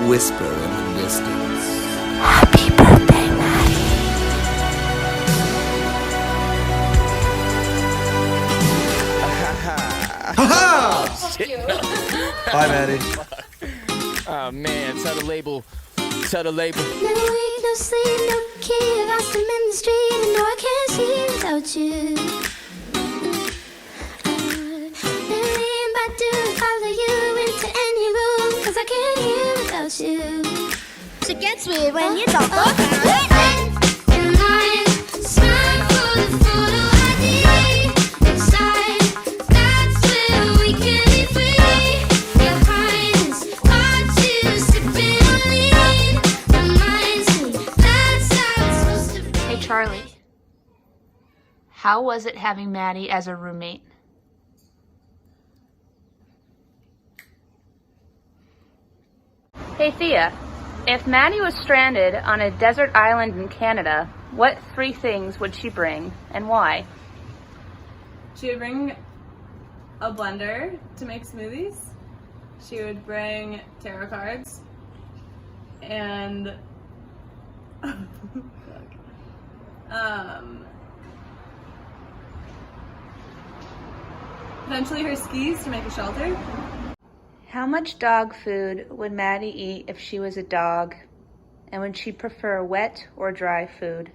whisper in the distance. Happy birthday, Maddie. Ha-ha! Bye, Maddie. Oh man, tell the label. No eat, no sleep, no key. Lost him in the street, and no, I can't see without you. Million by do follow you into any room, 'cause I can't hear without you. It gets weird when you don't look at it. And I smile for the photo ID. Inside, that's where we can be free. Behind us, watch you sipping on lean. Reminds me that's how it's supposed to be. Hey Charlie, how was it having Maddie as a roommate? Hey Thea, if Maddie was stranded on a desert island in Canada, what 3 things would she bring and why? She would bring a blender to make smoothies. She would bring tarot cards and eventually her skis to make a shelter. How much dog food would Maddie eat if she was a dog? And would she prefer wet or dry food?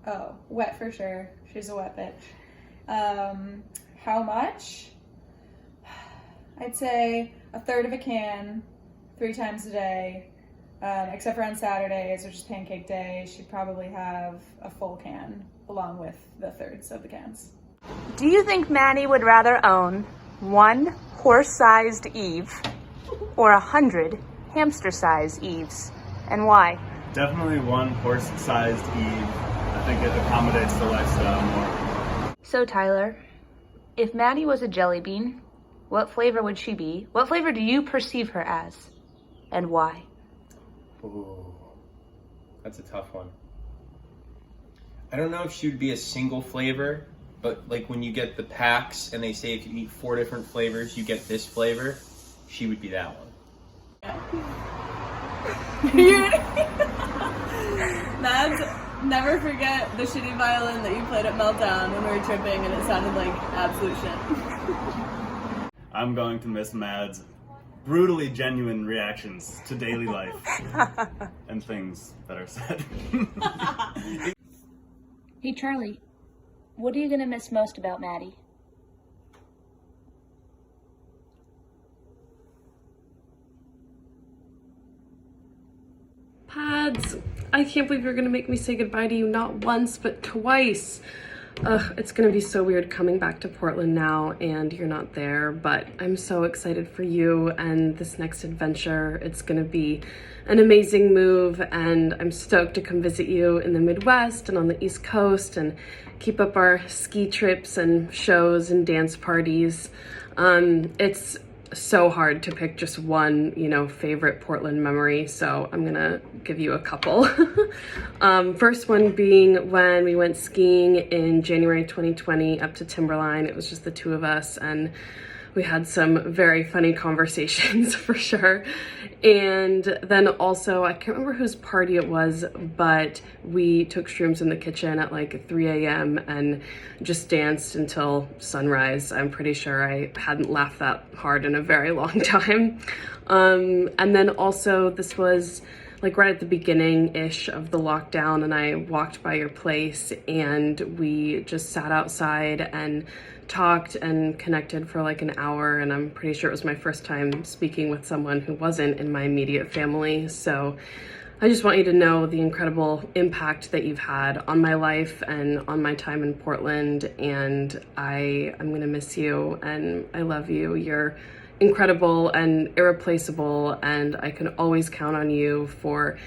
Oh, wet for sure. She's a wet bitch. How much? I'd say a third of a can, 3 times a day. Except for on Saturdays, which is pancake day, she'd probably have a full can along with the thirds of the cans. Do you think Maddie would rather own 1 horse-sized Eve or 100 hamster-sized Eves, and why? Definitely 1 horse-sized Eve. I think it accommodates the lifestyle more. So Tyler, if Maddie was a jelly bean, what flavor would she be? What flavor do you perceive her as, and why? Ooh, that's a tough one. I don't know if she would be a single flavor, but like when you get the packs and they say if you eat 4 different flavors, you get this flavor, she would be that one. Mads, never forget the shitty violin that you played at Meltdown when we were tripping and it sounded like absolute shit. I'm going to miss Mads' brutally genuine reactions to daily life and things that are said. Hey Charlie, what are you gonna miss most about Maddie? Pads, I can't believe you're gonna make me say goodbye to you not once, but twice. Ugh, it's gonna be so weird coming back to Portland now and you're not there, but I'm so excited for you and this next adventure. It's gonna be an amazing move and I'm stoked to come visit you in the Midwest and on the East Coast and keep up our ski trips and shows and dance parties. It's so hard to pick just one, favorite Portland memory, so I'm gonna give you a couple. First one being when we went skiing in January 2020 up to Timberline. It was just the 2 of us and we had some very funny conversations for sure. And then also, I can't remember whose party it was, but we took shrooms in the kitchen at like 3 a.m. and just danced until sunrise. I'm pretty sure I hadn't laughed that hard in a very long time. And then also, this was like right at the beginning-ish of the lockdown, and I walked by your place and we just sat outside and talked and connected for like an hour, and I'm pretty sure it was my first time speaking with someone who wasn't in my immediate family. So I just want you to know the incredible impact that you've had on my life and on my time in Portland, and I'm gonna miss you and I love you. You're incredible and irreplaceable, and I can always count on you for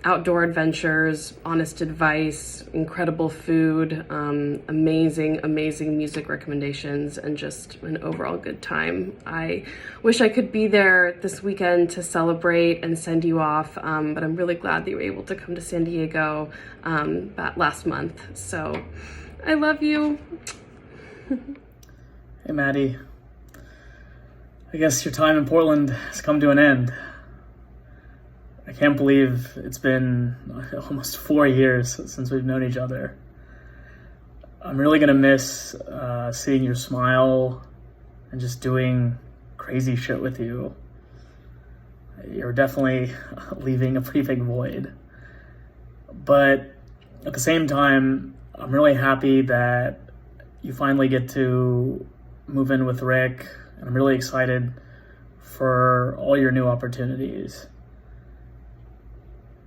outdoor adventures, honest advice, incredible food, amazing music recommendations, and just an overall good time. I wish I could be there this weekend to celebrate and send you off, but I'm really glad that you were able to come to San Diego that last month. So I love you. Hey Maddie, I guess your time in Portland has come to an end. I can't believe it's been almost 4 years since we've known each other. I'm really gonna miss seeing your smile and just doing crazy shit with you. You're definitely leaving a pretty big void. But at the same time, I'm really happy that you finally get to move in with Rick, and I'm really excited for all your new opportunities.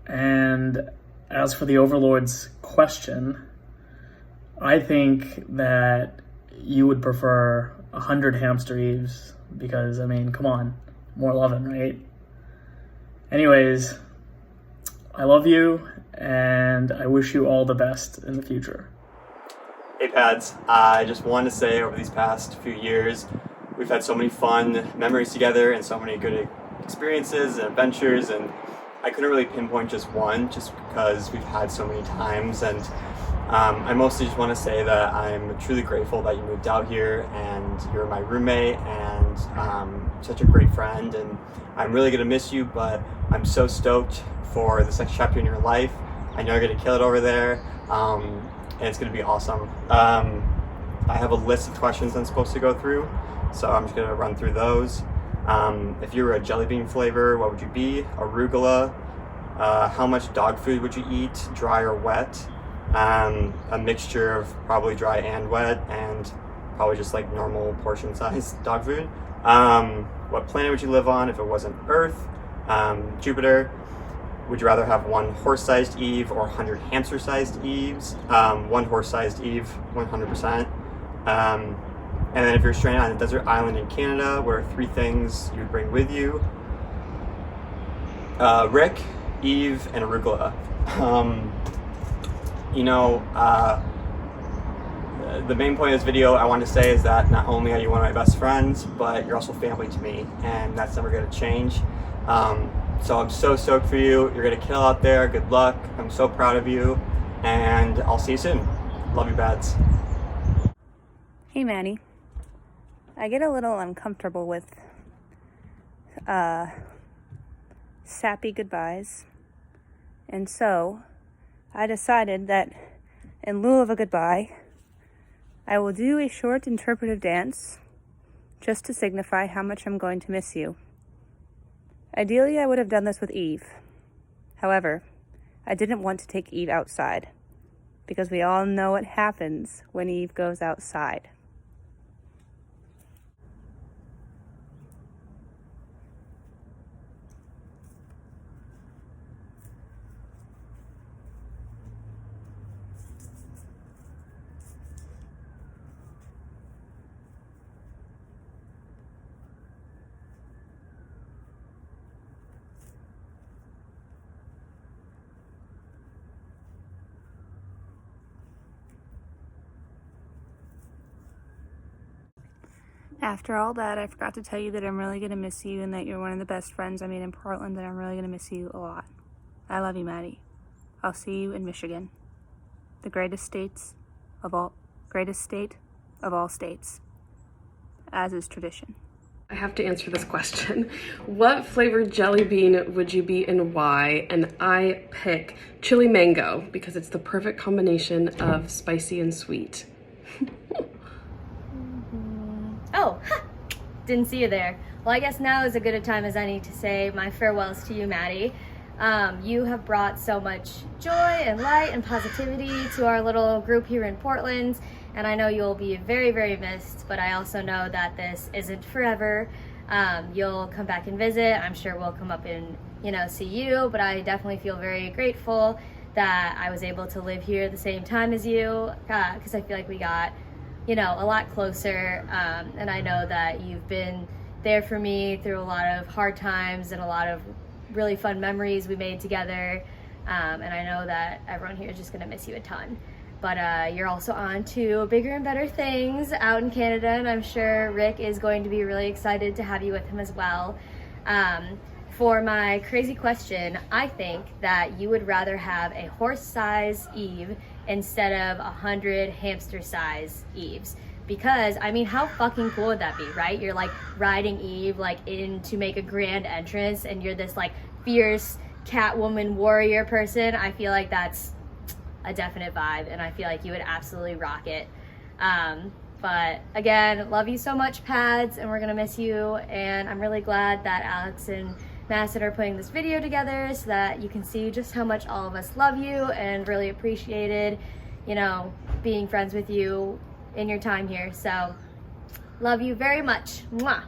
And as for the Overlord's question, I think that you would prefer 100 hamster Eves because, I mean, come on, more loving, right? Anyways, I love you and I wish you all the best in the future. Hey Pads, I just wanted to say over these past few years, we've had so many fun memories together and so many good experiences and adventures, and I couldn't really pinpoint just one just because we've had so many times. And I mostly just want to say that I'm truly grateful that you moved out here and you're my roommate and such a great friend, and I'm really going to miss you, but I'm so stoked for the next chapter in your life. I know you're going to kill it over there, and it's going to be awesome. I have a list of questions I'm supposed to go through, so I'm just going to run through those. If you were a jelly bean flavor, what would you be? Arugula. How much dog food would you eat, dry or wet? A mixture of probably dry and wet, and probably just like normal portion size dog food. What planet would you live on if it wasn't Earth? Jupiter. Would you rather have one horse-sized Eve or 100 hamster-sized Eves? One horse-sized Eve, 100%. And then if you're stranded on a desert island in Canada, what are 3 things you'd bring with you? Rick, Eve, and arugula. The main point of this video I want to say is that not only are you one of my best friends, but you're also family to me, and that's never going to change. So I'm so stoked for you. You're going to kill out there. Good luck. I'm so proud of you, and I'll see you soon. Love you, Bads. Hey, Maddie. I get a little uncomfortable with sappy goodbyes, and so I decided that in lieu of a goodbye, I will do a short interpretive dance just to signify how much I'm going to miss you. Ideally, I would have done this with Eve. However, I didn't want to take Eve outside, because we all know what happens when Eve goes outside. After all that, I forgot to tell you that I'm really going to miss you and that you're one of the best friends I made in Portland, and I'm really going to miss you a lot. I love you, Maddie. I'll see you in Michigan. The greatest state of all states, as is tradition. I have to answer this question. What flavored jelly bean would you be and why? And I pick chili mango because it's the perfect combination of spicy and sweet. Oh, ha! Didn't see you there. Well, I guess now is as good a time as any to say my farewells to you, Maddie. You have brought so much joy and light and positivity to our little group here in Portland, and I know you'll be very, very missed, but I also know that this isn't forever. You'll come back and visit. I'm sure we'll come up and, see you, but I definitely feel very grateful that I was able to live here at the same time as you, because I feel like we got a lot closer, and I know that you've been there for me through a lot of hard times and a lot of really fun memories we made together, and I know that everyone here is just going to miss you a ton. But you're also on to bigger and better things out in Canada, and I'm sure Rick is going to be really excited to have you with him as well. For my crazy question, I think that you would rather have a horse-sized Eve instead of 100 hamster-sized Eves. Because, I mean, how fucking cool would that be, right? You're like riding Eve in to make a grand entrance, and you're this like fierce Catwoman warrior person, I feel like that's a definite vibe, and I feel like you would absolutely rock it. But again, love you so much, Pads, and we're gonna miss you. And I'm really glad that Alex and Madison are putting this video together so that you can see just how much all of us love you and really appreciated, you know, being friends with you in your time here. So love you very much. Mwah.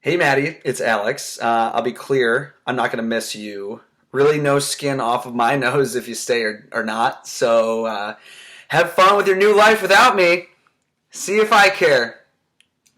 Hey Maddie, it's Alex. I'll be clear, I'm not going to miss you. Really no skin off of my nose if you stay or not. So have fun with your new life without me. See if I care.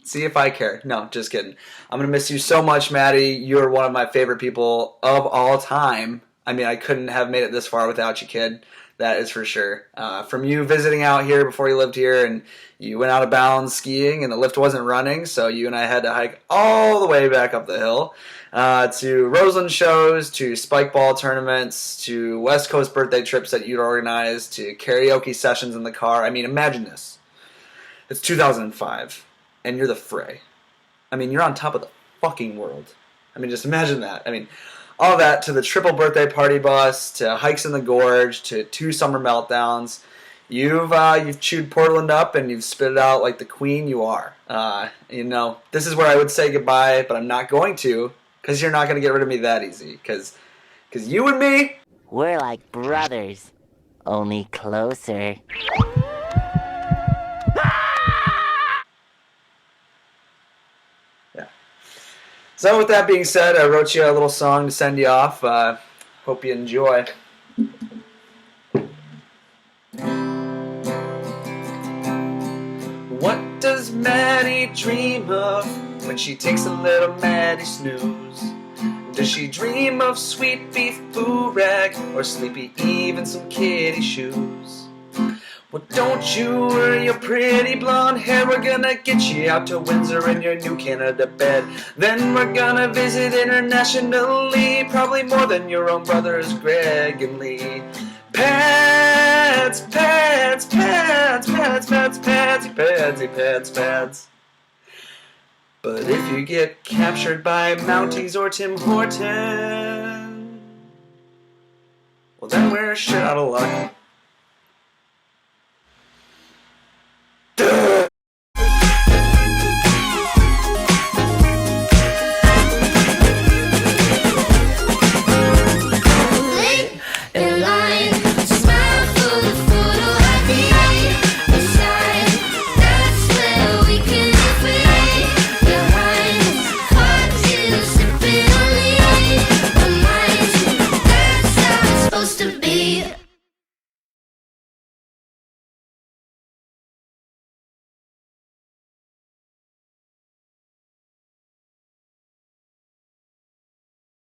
See if I care. No, just kidding. I'm going to miss you so much, Maddie. You're one of my favorite people of all time. I mean, I couldn't have made it this far without you, kid. That is for sure. From you visiting out here before you lived here, and you went out of bounds skiing and the lift wasn't running, so you and I had to hike all the way back up the hill, to Roseland shows, to spike ball tournaments, to West Coast birthday trips that you'd organized, to karaoke sessions in the car. I mean, imagine this. It's 2005, and you're the fray. I mean, you're on top of the fucking world. I mean, just imagine that. I mean, all that, to the triple birthday party bus, to hikes in the gorge, to 2 summer meltdowns. You've chewed Portland up and you've spit it out like the queen you are. You know, this is where I would say goodbye, but I'm not going to, because you're not going to get rid of me that easy. Because you and me, we're like brothers, only closer. So with that being said, I wrote you a little song to send you off. Hope you enjoy. What does Maddie dream of when she takes a little Maddie snooze? Does she dream of sweet beef boo rag or sleepy Eve and some kitty shoes? Well, don't you worry your pretty blonde hair. We're gonna get you out to Windsor in your new Canada bed. Then we're gonna visit internationally, probably more than your own brothers Greg and Lee. Pads, pads, pads, pads, pads, padsy, padsy, pads, pads. But if you get captured by Mounties or Tim Horton, well then we're shit out of luck.